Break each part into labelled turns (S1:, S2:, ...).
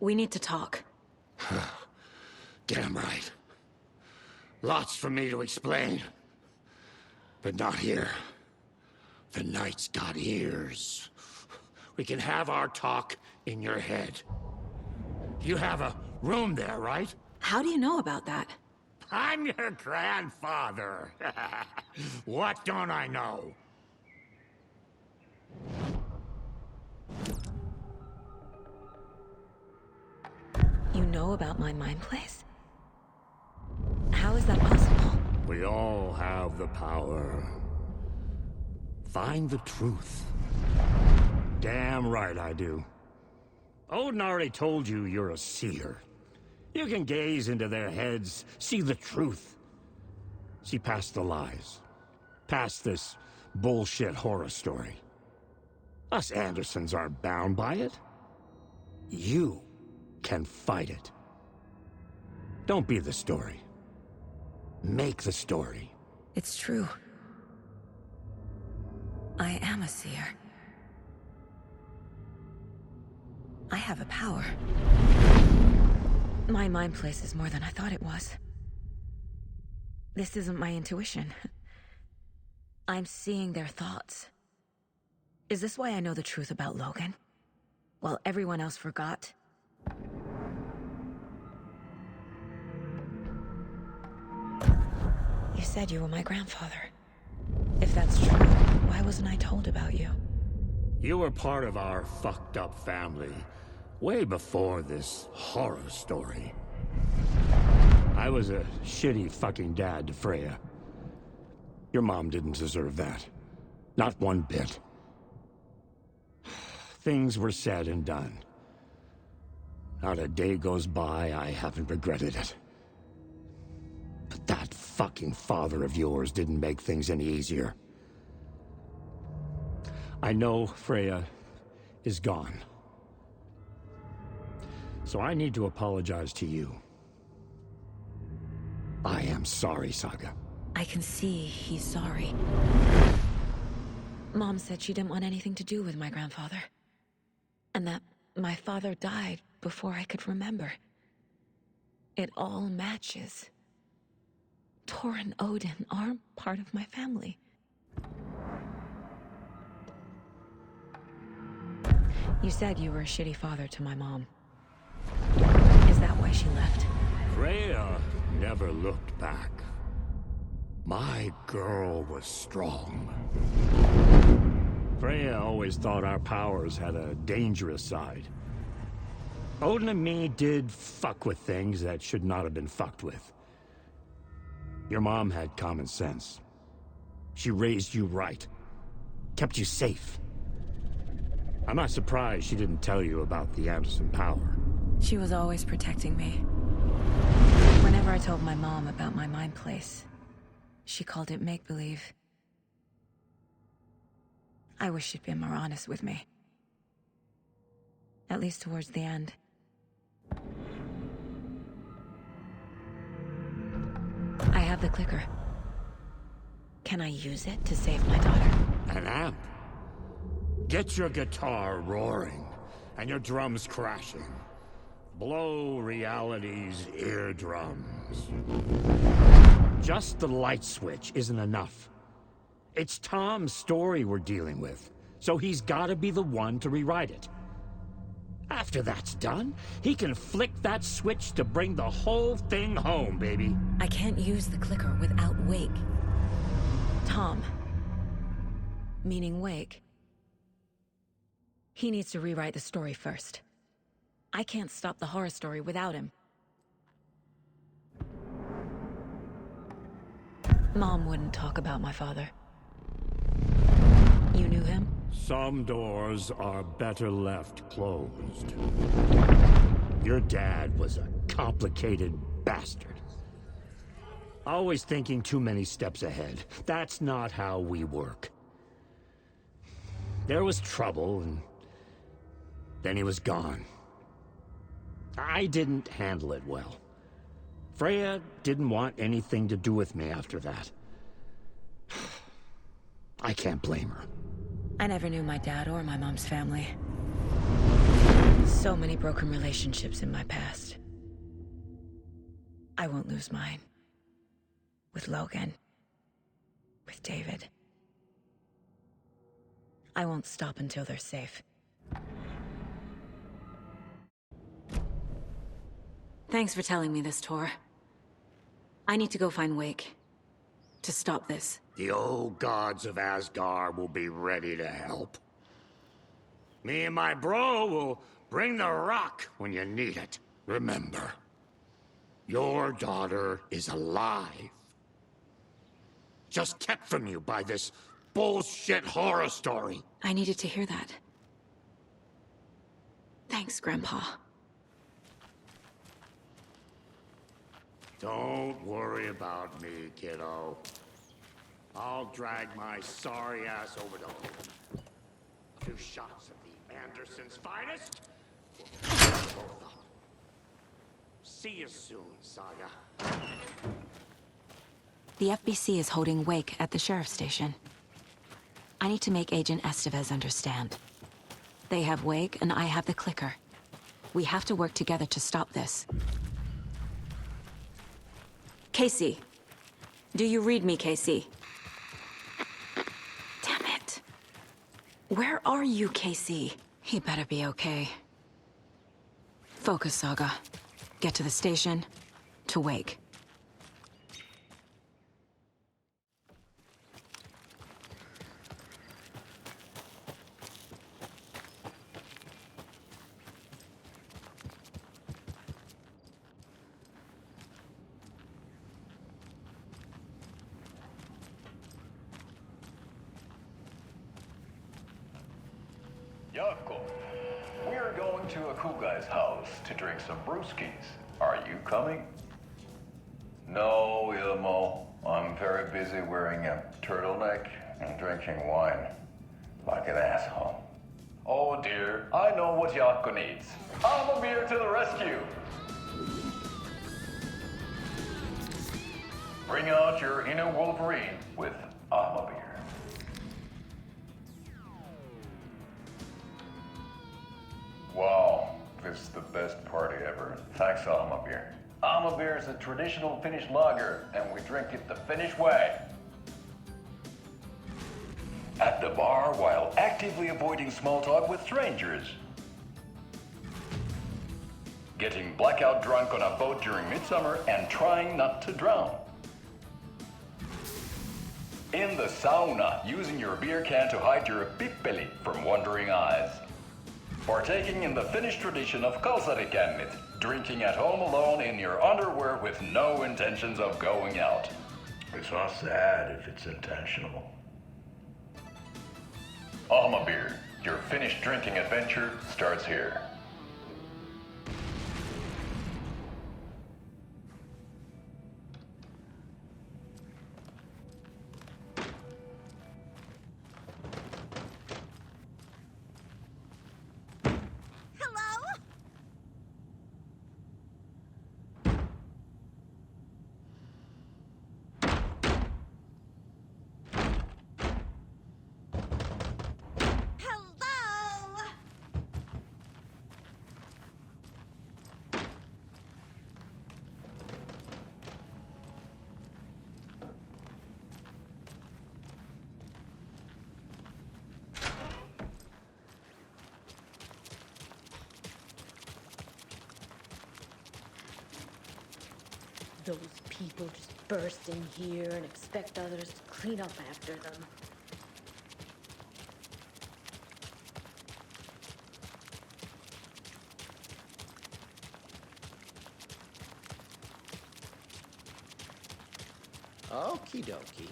S1: We need to talk.
S2: Damn right. Lots for me to explain. But not here. The night's got ears. We can have our talk in your head. You have a room there, right?
S1: How do you know about that?
S2: I'm your grandfather. What don't I know?
S1: You know about my mind place? How is that possible?
S2: We all have the power. Find the truth. Damn right I do. Odin already told you you're a seer. You can gaze into their heads, see the truth. See past the lies. Past this bullshit horror story. Us Andersons aren't bound by it. You can fight it. Don't be the story. Make the story.
S1: It's true. I am a seer. I have a power. My mind place is more than I thought it was. This isn't my intuition. I'm seeing their thoughts. Is this why I know the truth about Logan? While everyone else forgot? You said you were my grandfather. If that's true, why wasn't I told about you?
S2: You were part of our fucked up family, way before this horror story. I was a shitty fucking dad to Freya. Your mom didn't deserve that. Not one bit. Things were said and done. Not a day goes by I haven't regretted it. But that fucking father of yours didn't make things any easier. I know Freya is gone. So I need to apologize to you. I am sorry, Saga.
S1: I can see he's sorry. Mom said she didn't want anything to do with my grandfather. And that my father died before I could remember. It all matches. Tor and Odin are part of my family. You said you were a shitty father to my mom. Is that why she left?
S2: Freya never looked back. My girl was strong. Freya always thought our powers had a dangerous side. Odin and me did fuck with things that should not have been fucked with. Your mom had common sense. She raised you right. Kept you safe. I'm not surprised she didn't tell you about the Anderson power.
S1: She was always protecting me. Whenever I told my mom about my mind place, she called it make-believe. I wish she'd been more honest with me. At least towards the end. I have the clicker. Can I use it to save my daughter?
S2: An amp? Get your guitar roaring, and your drums crashing. Blow reality's eardrums. Just the light switch isn't enough. It's Tom's story we're dealing with, so he's gotta be the one to rewrite it. After that's done, he can flick that switch to bring the whole thing home, baby.
S1: I can't use the clicker without Wake. Tom, meaning Wake, he needs to rewrite the story first. I can't stop the horror story without him. Mom wouldn't talk about my father. You knew him?
S2: Some doors are better left closed. Your dad was a complicated bastard. Always thinking too many steps ahead. That's not how we work. There was trouble, and then he was gone. I didn't handle it well. Freya didn't want anything to do with me after that. I can't blame her.
S1: I never knew my dad or my mom's family. So many broken relationships in my past. I won't lose mine. With Logan. With David. I won't stop until they're safe. Thanks for telling me this, Tor. I need to go find Wake. To stop this.
S2: The old gods of Asgard will be ready to help. Me and my bro will bring the rock when you need it. Remember, your daughter is alive. Just kept from you by this bullshit horror story.
S1: I needed to hear that. Thanks, Grandpa.
S2: Don't worry about me, kiddo. I'll drag my sorry ass over to home. A few shots of the Andersons' finest. We'll pick them both up. See you soon, Saga.
S1: The FBC is holding Wake at the sheriff's station. I need to make Agent Estevez understand. They have Wake and I have the clicker. We have to work together to stop this. Casey. Do you read me, Casey? Damn it. Where are you, Casey? He better be okay. Focus, Saga. Get to the station, to Wake.
S3: Yaakov, we're going to a cool guy's house to drink some brewskis. Are you coming? No, Ilmo. I'm very busy wearing a turtleneck and drinking wine. Like an asshole. Oh dear, I know what Yaakov needs. I'm a beer to the rescue. Bring out your inner Wolverine with I'm a beer. Wow, this is the best party ever. Thanks, Alma Beer. Alma Beer is a traditional Finnish lager, and we drink it the Finnish way. At the bar while actively avoiding small talk with strangers. Getting blackout drunk on a boat during midsummer and trying not to drown. In the sauna, using your beer can to hide your pippeli from wandering eyes. Partaking in the Finnish tradition of kalsarikännit, drinking at home alone in your underwear with no intentions of going out. It's not sad if it's intentional. Alma Beer, your Finnish drinking adventure starts here.
S4: Those people just burst in here and expect others to clean up after them.
S5: Okie dokie.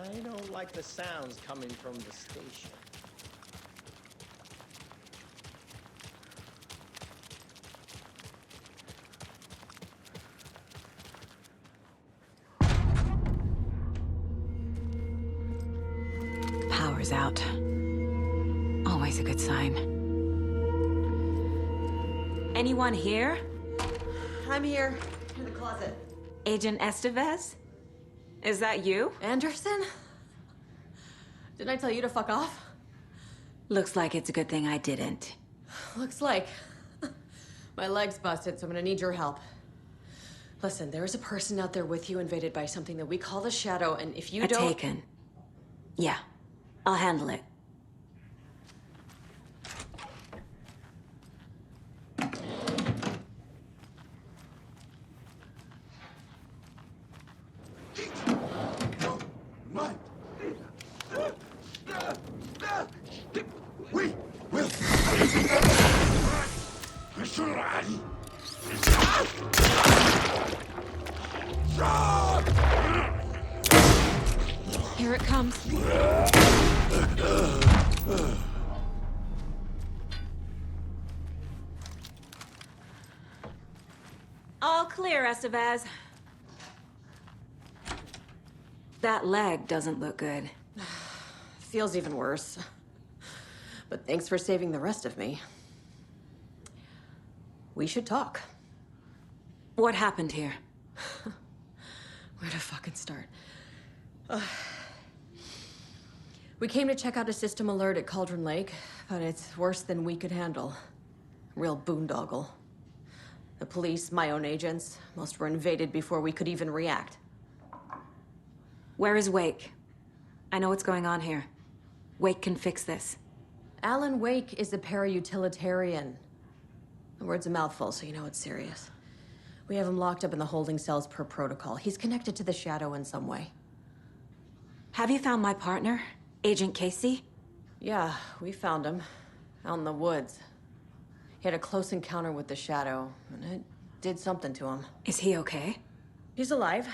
S5: I don't like the sounds coming from the station.
S1: Power's out. Always a good sign. Anyone here?
S6: I'm here, in the closet.
S1: Agent Estevez? Is that you?
S6: Anderson? Didn't I tell you to fuck off?
S1: Looks like it's a good thing I didn't.
S6: Looks like my leg's busted, so I'm gonna need your help. Listen, there is a person out there with you invaded by something that we call the Shadow, and if you don't...
S1: Taken. Yeah, I'll handle it. Here it comes. All clear, Estevez. That leg doesn't look good.
S6: Feels even worse. But thanks for saving the rest of me. We should talk.
S1: What happened here?
S6: Where to fucking start? We came to check out a system alert at Cauldron Lake, but it's worse than we could handle. Real boondoggle. The police, my own agents, most were invaded before we could even react.
S1: Where is Wake? I know what's going on here. Wake can fix this.
S6: Alan Wake is a para-utilitarian. The word's a mouthful, so you know it's serious. We have him locked up in the holding cells per protocol. He's connected to the Shadow in some way.
S1: Have you found my partner, Agent Casey?
S6: Yeah, we found him. Out in the woods. He had a close encounter with the Shadow, and it did something to him.
S1: Is he okay?
S6: He's alive.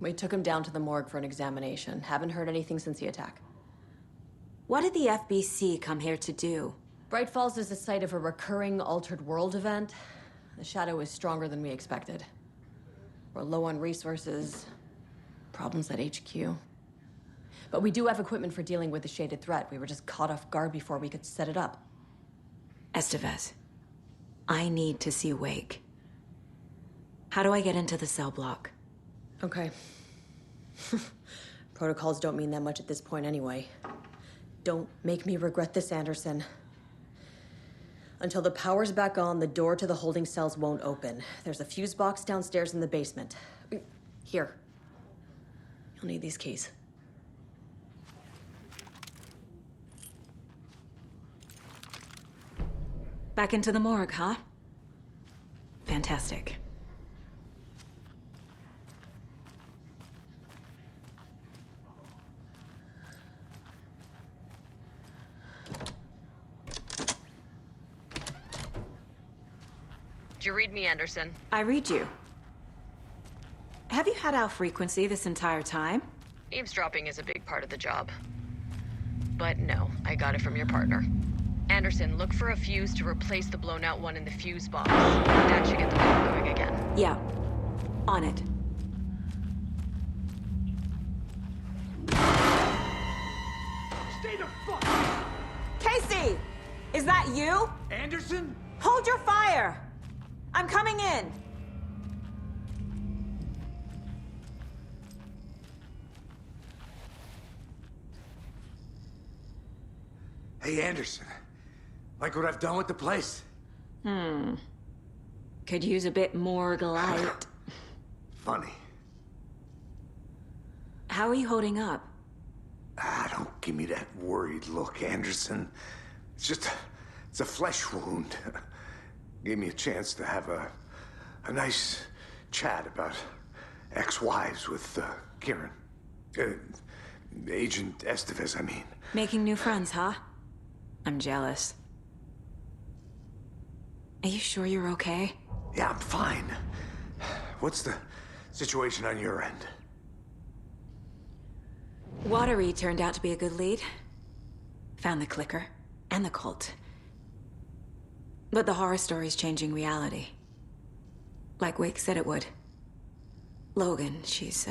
S6: We took him down to the morgue for an examination. Haven't heard anything since the attack.
S1: What did the FBC come here to do?
S6: Bright Falls is the site of a recurring Altered World event. The Shadow is stronger than we expected. We're low on resources. Problems at HQ. But we do have equipment for dealing with the shaded threat. We were just caught off guard before we could set it up.
S1: Estevez, I need to see Wake. How do I get into the cell block?
S6: Okay. Protocols don't mean that much at this point anyway. Don't make me regret this, Anderson. Until the power's back on, the door to the holding cells won't open. There's a fuse box downstairs in the basement. Here. You'll need these keys.
S1: Back into the morgue, huh? Fantastic.
S6: Did you read me, Anderson?
S1: I read you. Have you had our frequency this entire time?
S6: Eavesdropping is a big part of the job. But no, I got it from your partner. Anderson, look for a fuse to replace the blown out one in the fuse box. That should get the motor going again.
S1: Yeah. On it.
S7: Stay the fuck!
S1: Casey! Is that you?
S7: Anderson?
S1: Hold your fire! I'm coming in!
S7: Hey, Anderson. Like what I've done with the place?
S1: Could use a bit more light.
S7: Funny.
S1: How are you holding up?
S7: Don't give me that worried look, Anderson. It's a flesh wound. Gave me a chance to have a nice chat about ex-wives with Kieran. Agent Estevez, I mean.
S1: Making new friends, huh? I'm jealous. Are you sure you're okay?
S7: Yeah, I'm fine. What's the situation on your end?
S1: Watery turned out to be a good lead. Found the clicker and the cult. But the horror story's changing reality. Like Wake said it would. Logan, she's,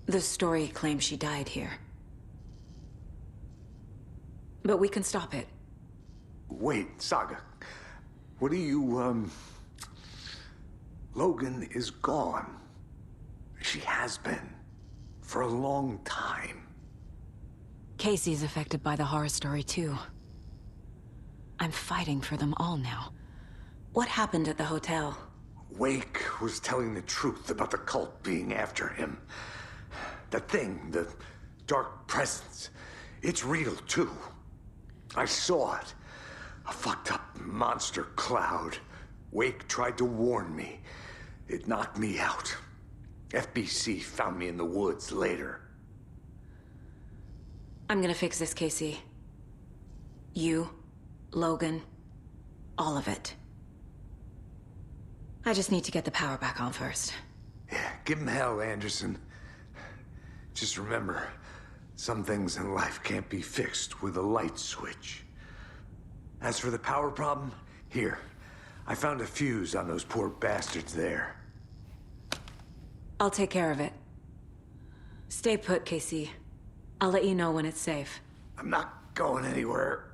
S1: the story claims she died here. But we can stop it.
S7: Wait, Saga. What do you, Logan is gone. She has been. For a long time.
S1: Casey's affected by the horror story too. I'm fighting for them all now. What happened at the hotel?
S7: Wake was telling the truth about the cult being after him. That thing, the dark presence, it's real too. I saw it. A fucked up monster cloud. Wake tried to warn me. It knocked me out. FBC found me in the woods later.
S1: I'm gonna fix this, Casey. You, Logan, all of it. I just need to get the power back on first.
S7: Yeah, give him hell, Anderson. Just remember, some things in life can't be fixed with a light switch. As for the power problem, here. I found a fuse on those poor bastards there.
S1: I'll take care of it. Stay put, Casey. I'll let you know when it's safe.
S7: I'm not going anywhere.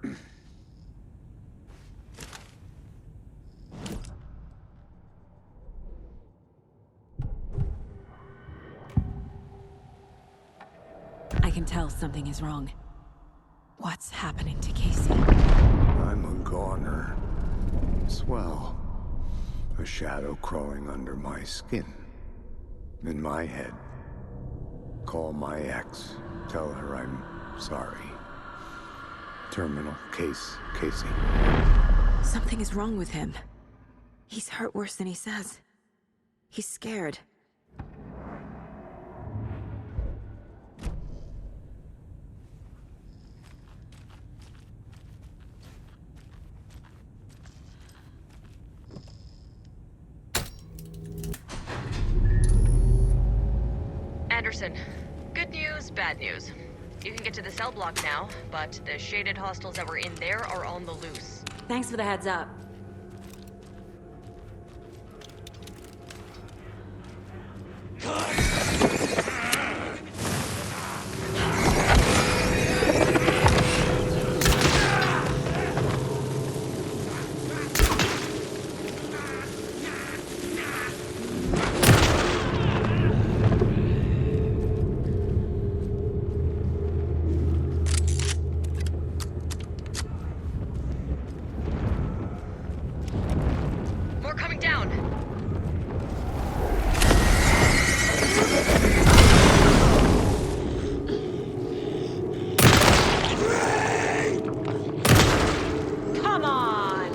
S1: I can tell something is wrong. What's happening to Casey?
S7: I'm a goner. Swell. A shadow crawling under my skin. In my head. Call my ex. Tell her I'm sorry. Terminal case, Casey.
S1: Something is wrong with him. He's hurt worse than he says. He's scared.
S8: Anderson, good news, bad news. You can get to the cell block now, but the shaded hostiles that were in there are on the loose.
S1: Thanks for the heads up.
S8: More coming down!
S1: Come on!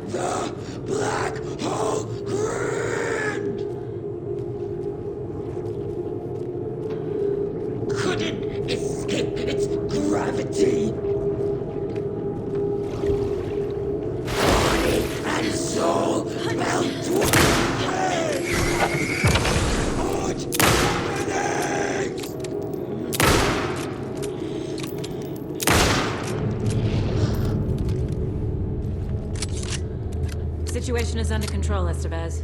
S9: The black hole grind couldn't escape its gravity. Body and soul melt away. What happenings?
S1: Situation is under control, Estevez.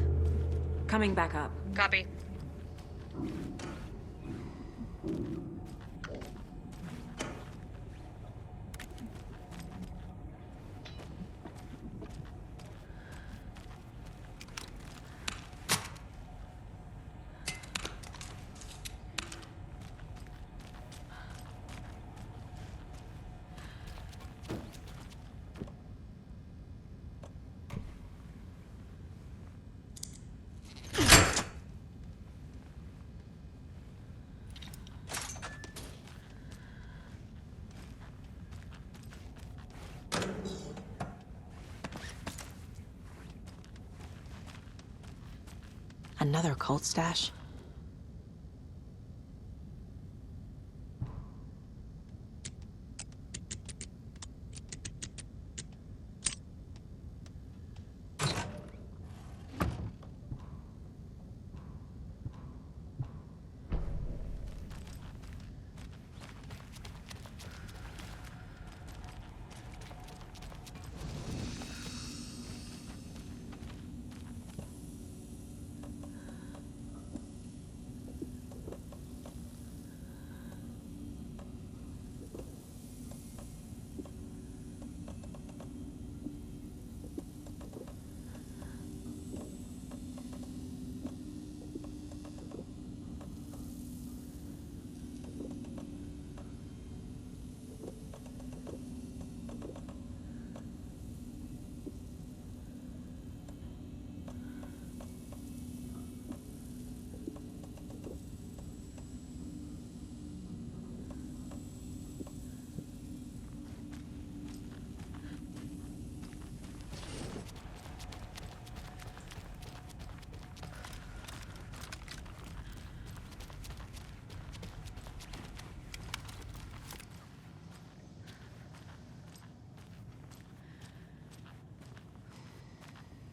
S1: Coming back up.
S8: Copy.
S1: Another cult stash?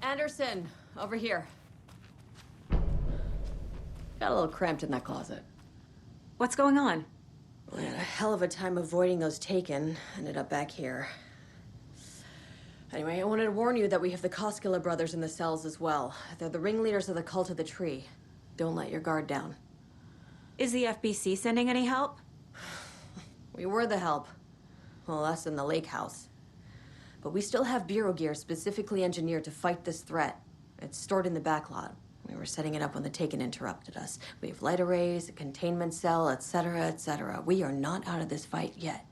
S6: Anderson, over here. Got a little cramped in that closet.
S1: What's going on?
S6: We had a hell of a time avoiding those taken. Ended up back here. Anyway, I wanted to warn you that we have the Koskela brothers in the cells as well. They're the ringleaders of the Cult of the Tree. Don't let your guard down.
S1: Is the FBC sending any help?
S6: We were the help. Well, us in the lake house. But we still have Bureau gear specifically engineered to fight this threat. It's stored in the backlot. We were setting it up when the Taken interrupted us. We have light arrays, a containment cell, etc., etc. We are not out of this fight yet.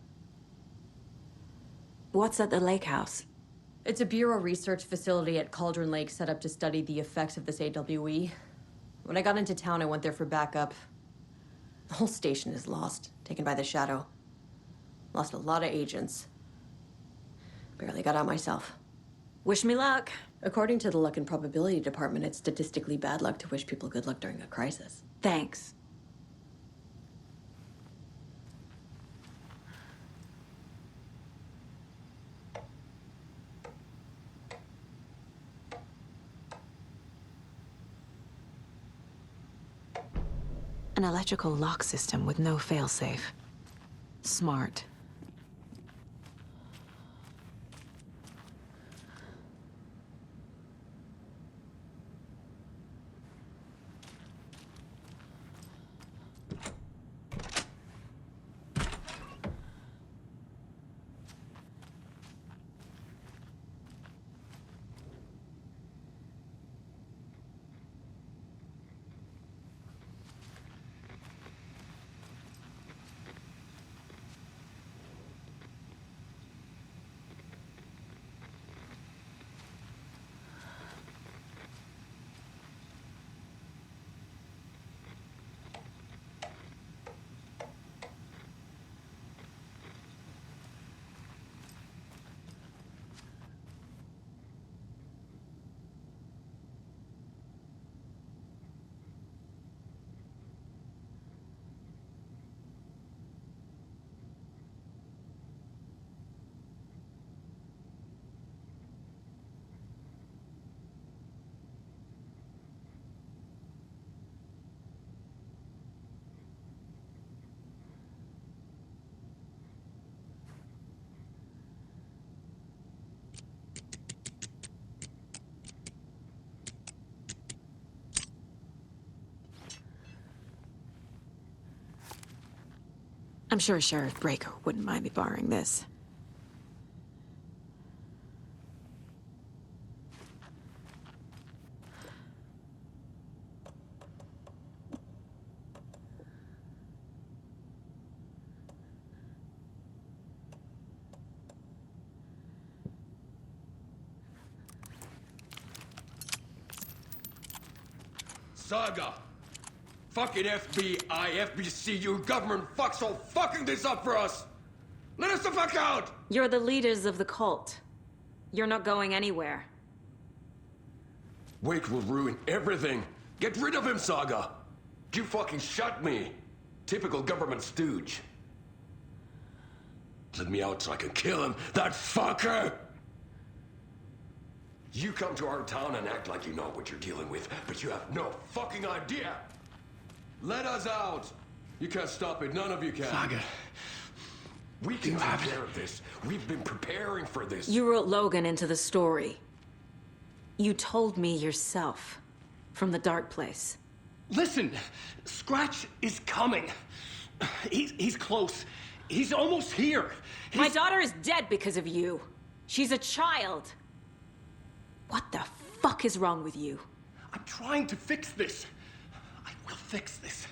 S1: What's at the lake house?
S6: It's a Bureau research facility at Cauldron Lake set up to study the effects of this AWE. When I got into town, I went there for backup. The whole station is lost, taken by the Shadow. Lost a lot of agents. Barely got out myself.
S1: Wish me luck.
S6: According to the Luck and Probability Department, it's statistically bad luck to wish people good luck during a crisis.
S1: Thanks. An electrical lock system with no failsafe. Smart. I'm sure Sheriff Breaker wouldn't mind me borrowing this.
S9: Saga! Fucking FBI, FBC, you government fucks all fucking this up for us! Let us the fuck out!
S1: You're the leaders of the cult. You're not going anywhere.
S9: Wake will ruin everything. Get rid of him, Saga! You fucking shut me! Typical government stooge. Let me out so I can kill him, that fucker! You come to our town and act like you know what you're dealing with, but you have no fucking idea! Let us out! You can't stop it, none of you can.
S5: Saga.
S9: We can take care of this. We've been preparing for this.
S1: You wrote Logan into the story. You told me yourself. From the dark place.
S5: Listen, Scratch is coming. He's close. He's almost here.
S1: My daughter is dead because of you. She's a child. What the fuck is wrong with you?
S5: I'm trying to fix this. I will fix this.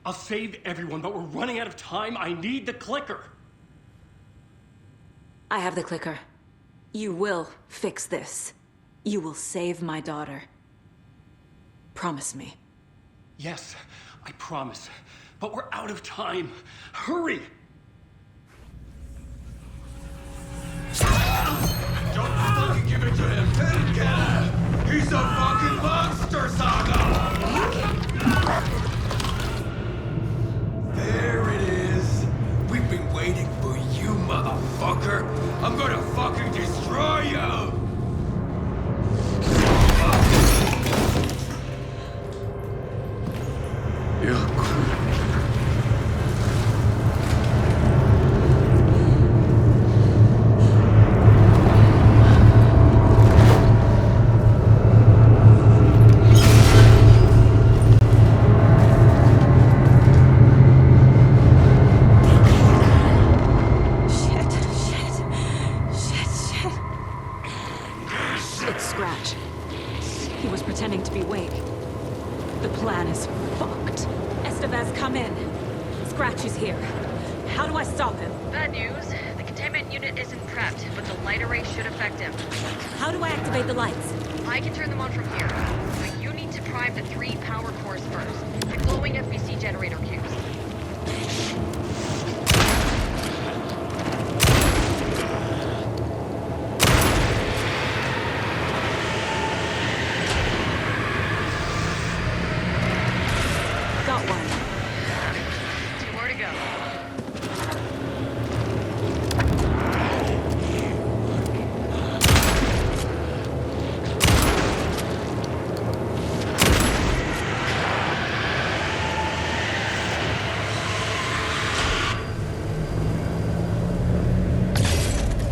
S5: I'll save everyone, but we're running out of time. I need the clicker.
S1: I have the clicker. You will fix this. You will save my daughter. Promise me.
S5: Yes, I promise. But we're out of time. Hurry!
S9: Don't fucking give it to him! Get him! He's a fucking monster, Saga! There it is! We've been waiting for you, motherfucker! I'm gonna fucking destroy you!
S1: Come in. Scratch is here. How do I stop him?
S8: Bad news. The containment unit isn't prepped, but the light array should affect him.
S1: How do I activate the lights?
S8: I can turn them on from here. But you need to prime the 3 power cores first. The glowing FBC generator cubes.
S1: Got one.
S8: 2 more to go.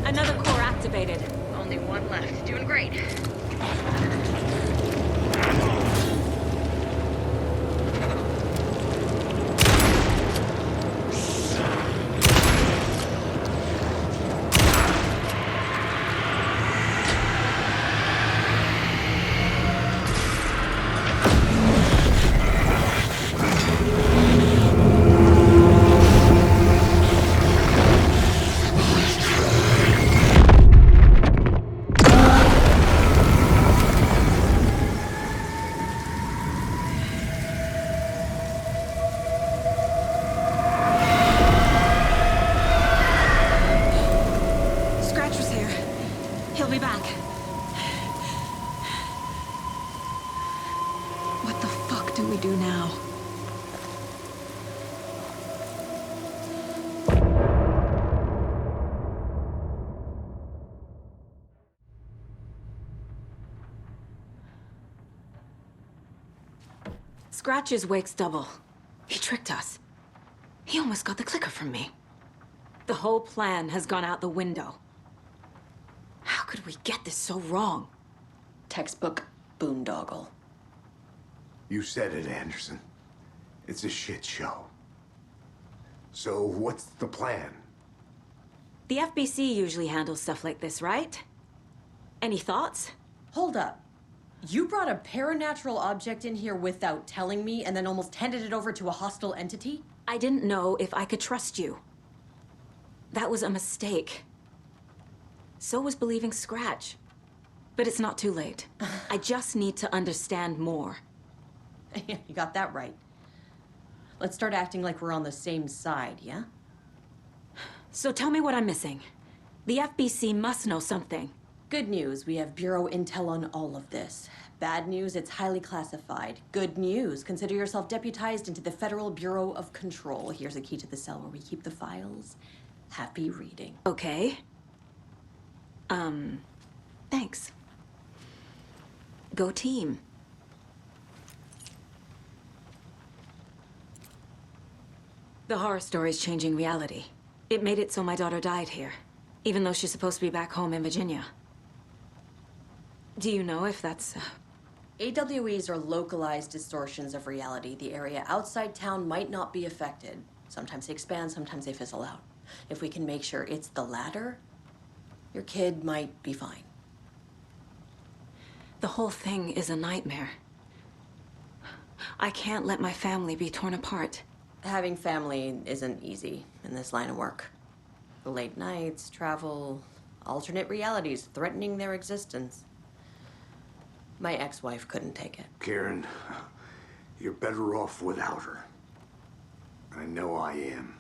S1: Another core activated.
S8: Only 1 left. Doing great.
S1: Scratch was here. He'll be back. What the fuck do we do now? Scratch's wake's double. He tricked us. He almost got the clicker from me. The whole plan has gone out the window. How could we get this so wrong?
S6: Textbook boondoggle.
S7: You said it, Anderson. It's a shit show. So what's the plan?
S1: The FBC usually handles stuff like this, right? Any thoughts?
S6: Hold up. You brought a paranatural object in here without telling me and then almost handed it over to a hostile entity?
S1: I didn't know if I could trust you. That was a mistake. So was believing Scratch. But it's not too late. I just need to understand more.
S6: Yeah, you got that right. Let's start acting like we're on the same side, yeah?
S1: So tell me what I'm missing. The FBC must know something.
S6: Good news, we have Bureau intel on all of this. Bad news, it's highly classified. Good news, consider yourself deputized into the Federal Bureau of Control. Here's a key to the cell where we keep the files. Happy reading.
S1: Okay. Thanks. Go team. The horror story's changing reality. It made it so my daughter died here, even though she's supposed to be back home in Virginia. Do you know if that's...
S6: AWEs are localized distortions of reality. The area outside town might not be affected. Sometimes they expand, sometimes they fizzle out. If we can make sure it's the latter, your kid might be fine.
S1: The whole thing is a nightmare. I can't let my family be torn apart.
S6: Having family isn't easy in this line of work. The late nights, travel, alternate realities threatening their existence. My ex-wife couldn't take it.
S7: Karen, you're better off without her. I know I am.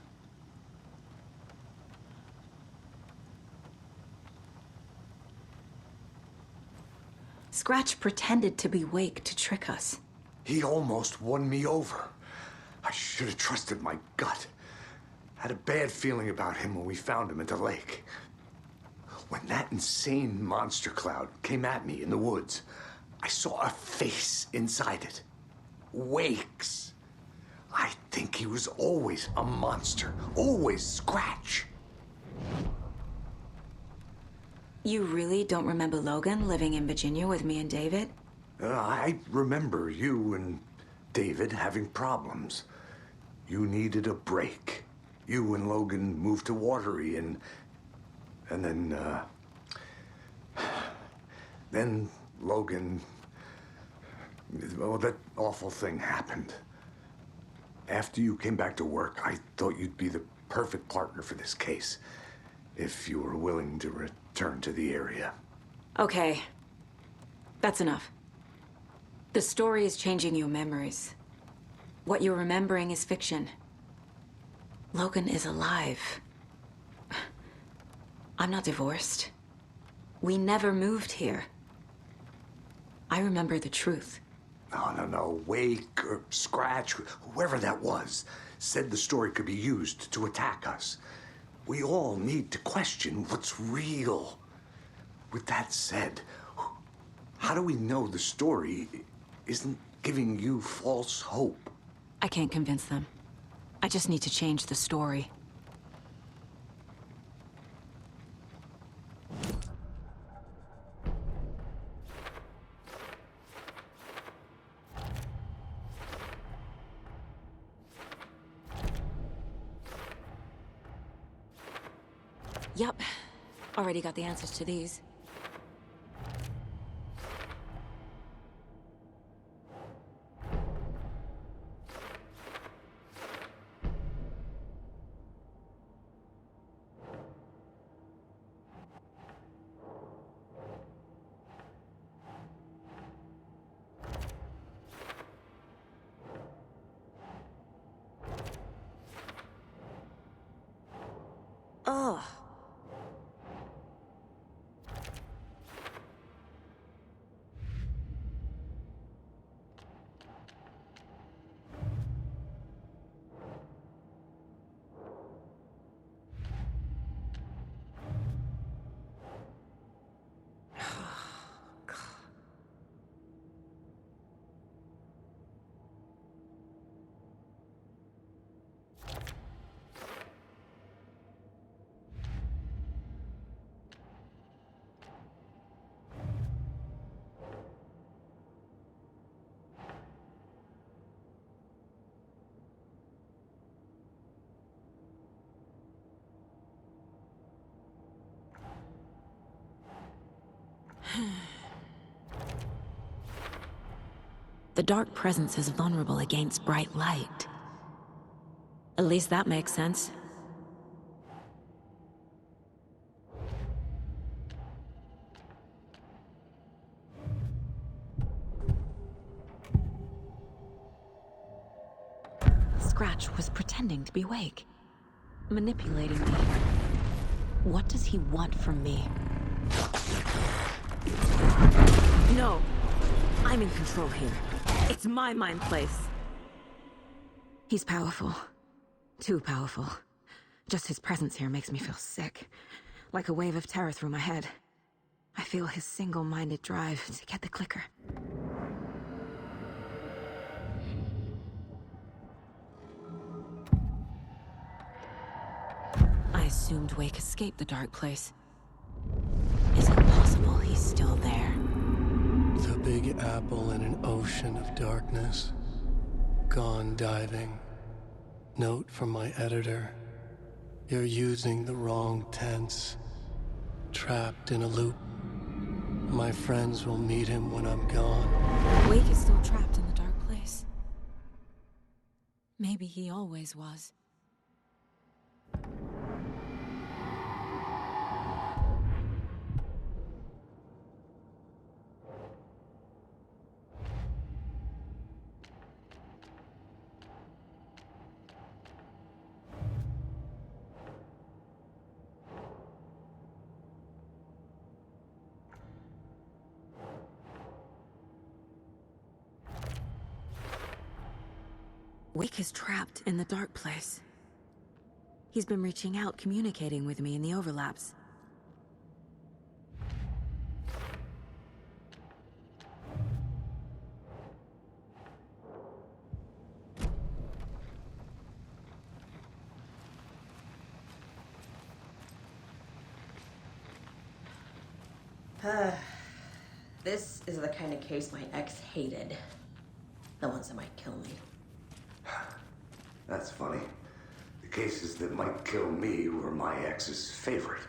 S1: Scratch pretended to be Wake to trick us.
S7: He almost won me over. I should have trusted my gut. Had a bad feeling about him when we found him at the lake. When that insane monster cloud came at me in the woods, I saw a face inside it. Wake's. I think he was always a monster. Always Scratch.
S1: You really don't remember Logan living in Virginia with me and David?
S7: I remember you and David having problems. You needed a break. You and Logan moved to Watery and then Logan, well, that awful thing happened. After you came back to work, I thought you'd be the perfect partner for this case. If you were willing to return to the area.
S1: Okay. That's enough. The story is changing your memories. What you're remembering is fiction. Logan is alive. I'm not divorced. We never moved here. I remember the truth.
S7: No. Wake or Scratch, whoever that was, said the story could be used to attack us. We all need to question what's real. With that said, how do we know the story isn't giving you false hope?
S1: I can't convince them. I just need to change the story. Yup. Already got the answers to these. Ugh. The dark presence is vulnerable against bright light. At least that makes sense. Scratch was pretending to be awake, manipulating me. What does he want from me? No! I'm in control here. It's my mind place. He's powerful. Too powerful. Just his presence here makes me feel sick. Like a wave of terror through my head. I feel his single-minded drive to get the clicker. I assumed Wake escaped the dark place. Is it possible he's still there?
S10: The Big Apple in an ocean of darkness. Gone diving. Note from my editor. You're using the wrong tense. Trapped in a loop. My friends will meet him when I'm gone.
S1: Wake is still trapped in the dark place. Maybe he always was. Wake is trapped in the dark place. He's been reaching out, communicating with me in the overlaps.
S6: This is the kind of case my ex hated. The ones that might kill me.
S7: That's funny. The cases that might kill me were my ex's favorite.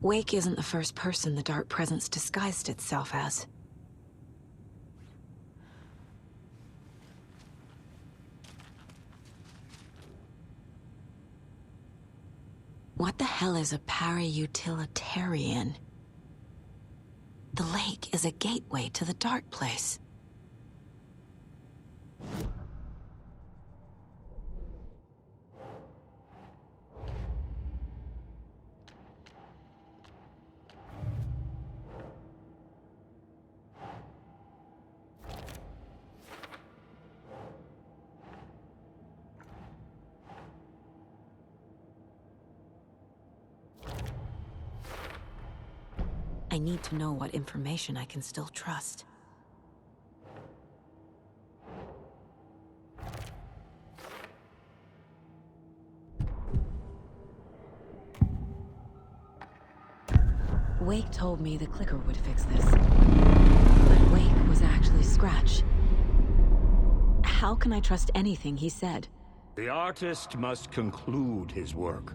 S1: Wake isn't the first person the dark presence disguised itself as. What the hell is a para-utilitarian? The lake is a gateway to the dark place. I need to know what information I can still trust. Wake told me the clicker would fix this. But Wake was actually Scratch. How can I trust anything he said?
S2: The artist must conclude his work.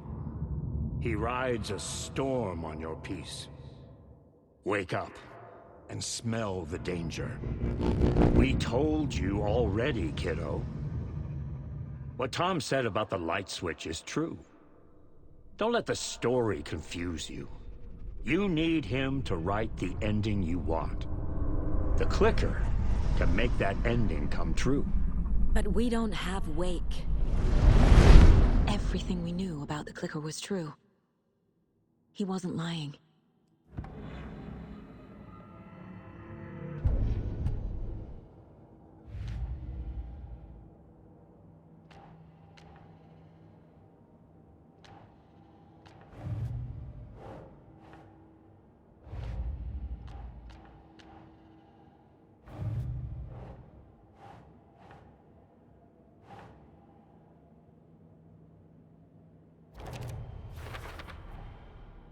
S2: He rides a storm on your piece. Wake up and smell the danger. We told you already, kiddo. What Tom said about the light switch is true. Don't let the story confuse you. You need him to write the ending you want. The clicker can make that ending come true.
S1: But we don't have Wake. Everything we knew about the clicker was true. He wasn't lying.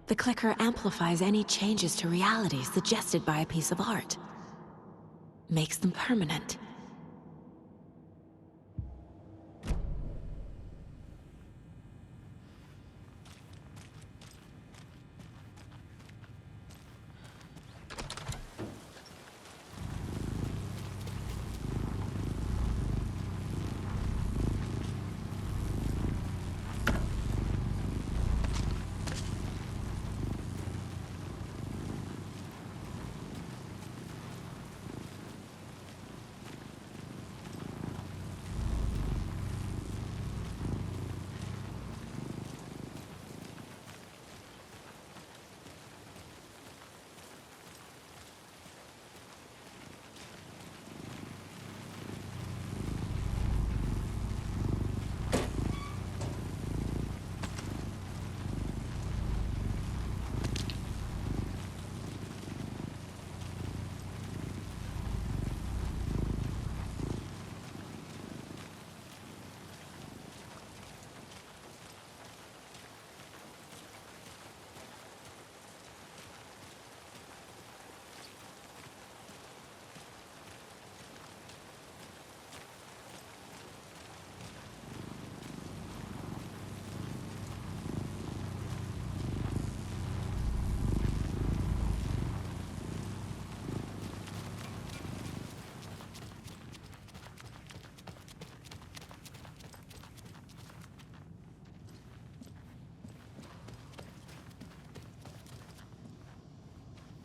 S1: The clicker amplifies any changes to reality suggested by a piece of art. Makes them permanent.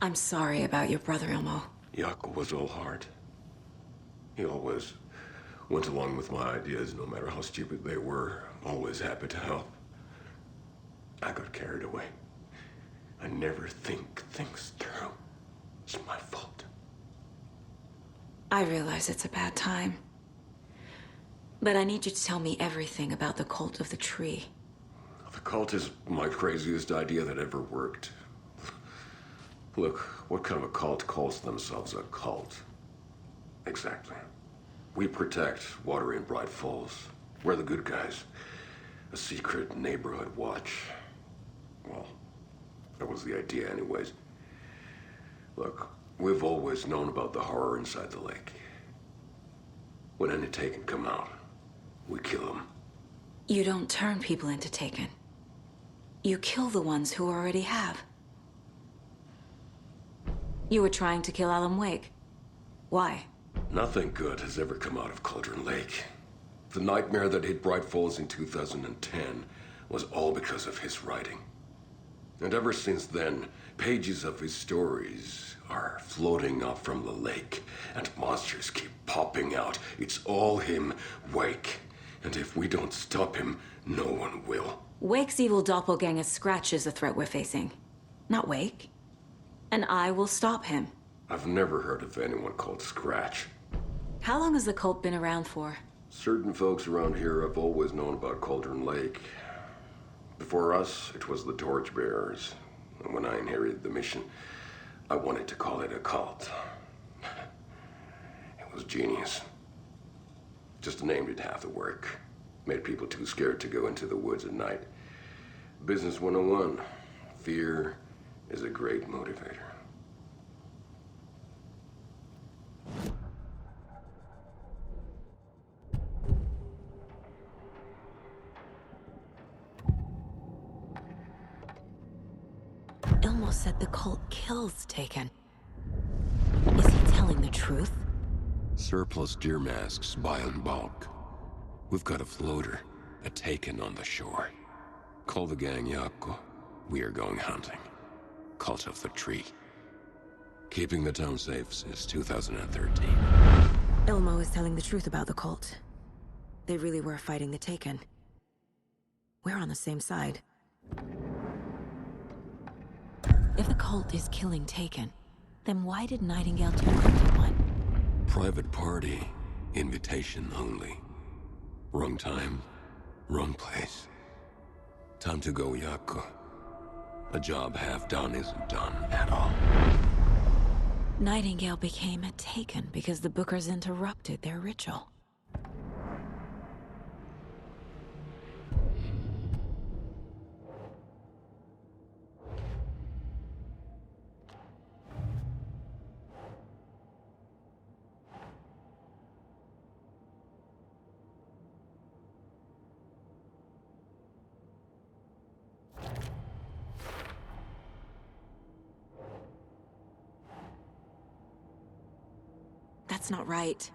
S1: I'm sorry about your brother, Elmo.
S9: Jaco was all heart. He always went along with my ideas, no matter how stupid they were. Always happy to help. I got carried away. I never think things through. It's my fault.
S1: I realize it's a bad time. But I need you to tell me everything about the cult of the tree.
S9: The cult is my craziest idea that ever worked. Look, what kind of a cult calls themselves a cult? Exactly. We protect Water in Bright Falls. We're the good guys. A secret neighborhood watch. Well, that was the idea anyways. Look, we've always known about the horror inside the lake. When any Taken come out, we kill them.
S1: You don't turn people into Taken. You kill the ones who already have. You were trying to kill Alan Wake. Why?
S9: Nothing good has ever come out of Cauldron Lake. The nightmare that hit Bright Falls in 2010 was all because of his writing. And ever since then, pages of his stories are floating up from the lake, and monsters keep popping out. It's all him, Wake. And if we don't stop him, no one will.
S1: Wake's evil doppelganger Scratch is the threat we're facing, not Wake. And I will stop him.
S9: I've never heard of anyone called Scratch.
S1: How long has the cult been around for?
S9: Certain folks around here have always known about Cauldron Lake. Before us, it was the Torchbearers. And when I inherited the mission, I wanted to call it a cult. It was genius. Just named it half the work. Made people too scared to go into the woods at night. Business 101. Fear is a great motivator.
S1: Ilmo said the cult kills Taken. Is he telling the truth?
S9: Surplus deer masks buy in bulk. We've got a floater, a Taken on the shore. Call the gang Yako. We are going hunting. Cult of the Tree. Keeping the town safe since 2013.
S1: Ilmo is telling the truth about the cult. They really were fighting the Taken. We're on the same side. If the cult is killing Taken, then why did Nightingale turn into one?
S9: Private party. Invitation only. Wrong time, wrong place. Time to go, Yako. A job half done isn't done at all.
S1: Nightingale became a Taken because the Bookers interrupted their ritual. That's not right.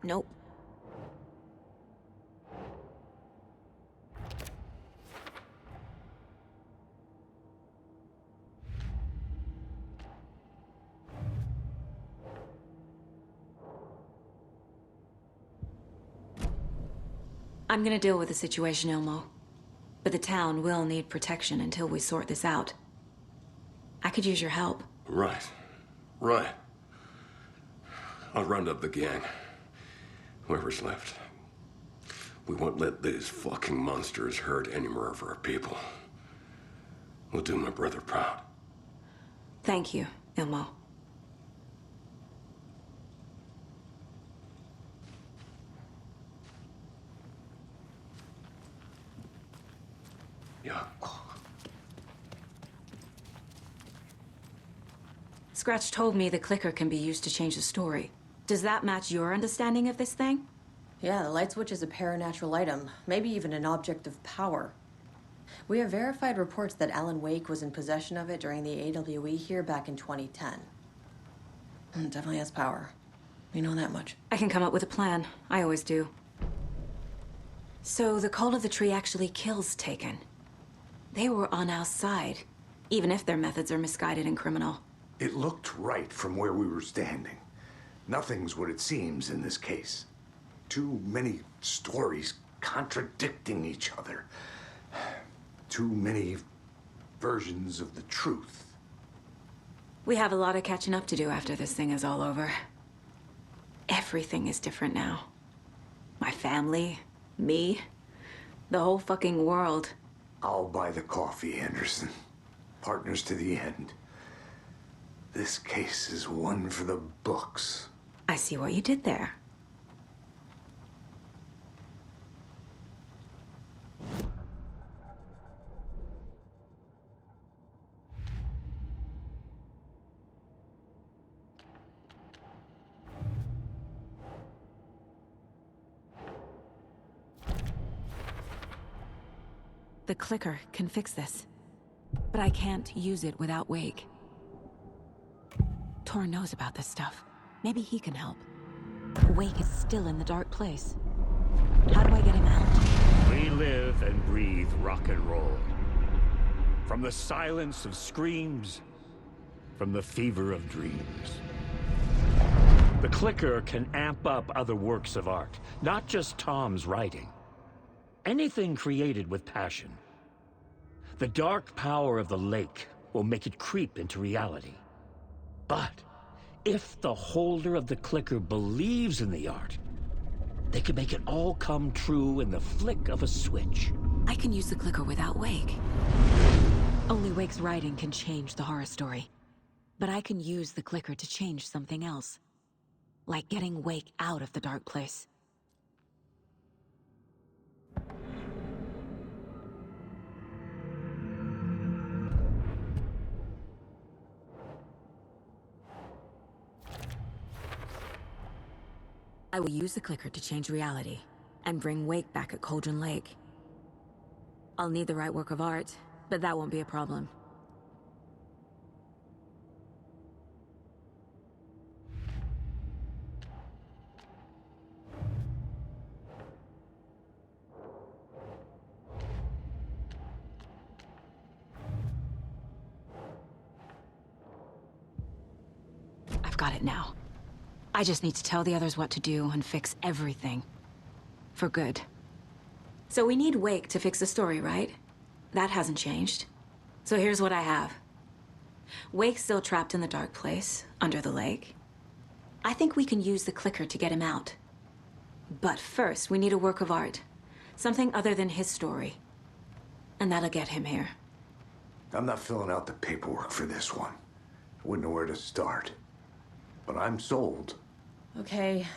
S1: Nope. I'm gonna deal with the situation, Ilmo. But the town will need protection until we sort this out. I could use your help.
S9: Right. Right. I'll round up the gang. Whoever's left. We won't let these fucking monsters hurt any more of our people. We'll do my brother proud.
S1: Thank you, Ilmo.
S9: Yeah.
S1: Scratch told me the clicker can be used to change the story. Does that match your understanding of this thing?
S6: Yeah, the light switch is a paranatural item, maybe even an object of power. We have verified reports that Alan Wake was in possession of it during the AWE here back in 2010. It definitely has power. We know that much.
S1: I can come up with a plan. I always do. So the Cult of the Tree actually kills Taken. They were on our side, even if their methods are misguided and criminal.
S7: It looked right from where we were standing. Nothing's what it seems in this case. Too many stories contradicting each other. Too many versions of the truth.
S1: We have a lot of catching up to do after this thing is all over. Everything is different now. My family, me, the whole fucking world.
S7: I'll buy the coffee, Anderson. Partners to the end. This case is one for the books.
S1: I see what you did there. The clicker can fix this, but I can't use it without Wake. Tor knows about this stuff. Maybe he can help. Wake is still in the dark place. How do I get him out?
S2: We live and breathe rock and roll. From the silence of screams, from the fever of dreams. The clicker can amp up other works of art, not just Tom's writing. Anything created with passion. The dark power of the lake will make it creep into reality. But if the holder of the clicker believes in the art, they can make it all come true in the flick of a switch.
S1: I can use the clicker without Wake. Only Wake's writing can change the horror story. But I can use the clicker to change something else. Like getting Wake out of the dark place. I will use the clicker to change reality, and bring Wake back at Cauldron Lake. I'll need the right work of art, but that won't be a problem. I've got it now. I just need to tell the others what to do and fix everything. For good. So we need Wake to fix the story, right? That hasn't changed. So here's what I have. Wake's still trapped in the dark place, under the lake. I think we can use the clicker to get him out. But first, we need a work of art. Something other than his story. And that'll get him here.
S7: I'm not filling out the paperwork for this one. I wouldn't know where to start. But I'm sold.
S6: Okay.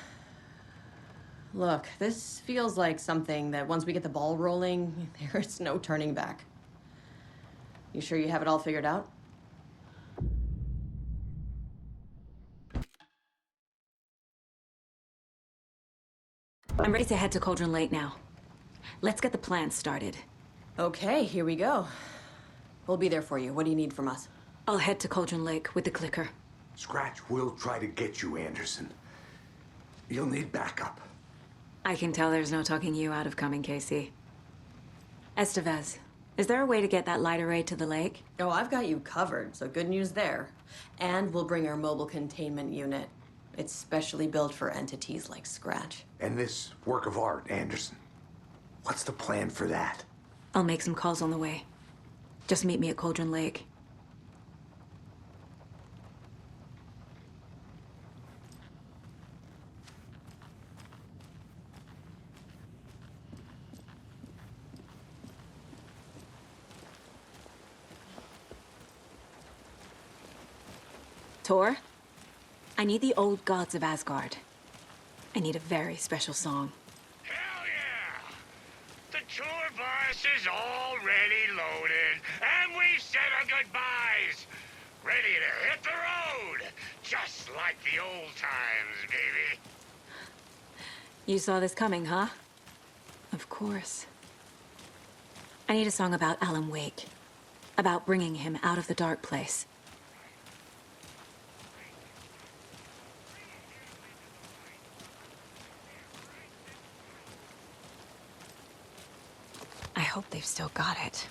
S6: Look, this feels like something that once we get the ball rolling, there's no turning back. You sure you have it all figured out?
S1: I'm ready to head to Cauldron Lake now. Let's get the plan started.
S6: Okay, here we go. We'll be there for you. What do you need from us?
S1: I'll head to Cauldron Lake with the clicker.
S7: Scratch will try to get you, Anderson. You'll need backup.
S1: I can tell there's no talking you out of coming, Casey. Estevez, is there a way to get that light array to the lake?
S6: Oh, I've got you covered, so good news there. And we'll bring our mobile containment unit. It's specially built for entities like Scratch.
S7: And this work of art, Anderson. What's the plan for that?
S1: I'll make some calls on the way. Just meet me at Cauldron Lake. Tor, I need the old gods of Asgard. I need a very special song.
S2: Hell yeah! The tour bus is already loaded, and we've said our goodbyes. Ready to hit the road, just like the old times, baby.
S1: You saw this coming, huh? Of course. I need a song about Alan Wake. About bringing him out of the dark place. I hope they've still got it.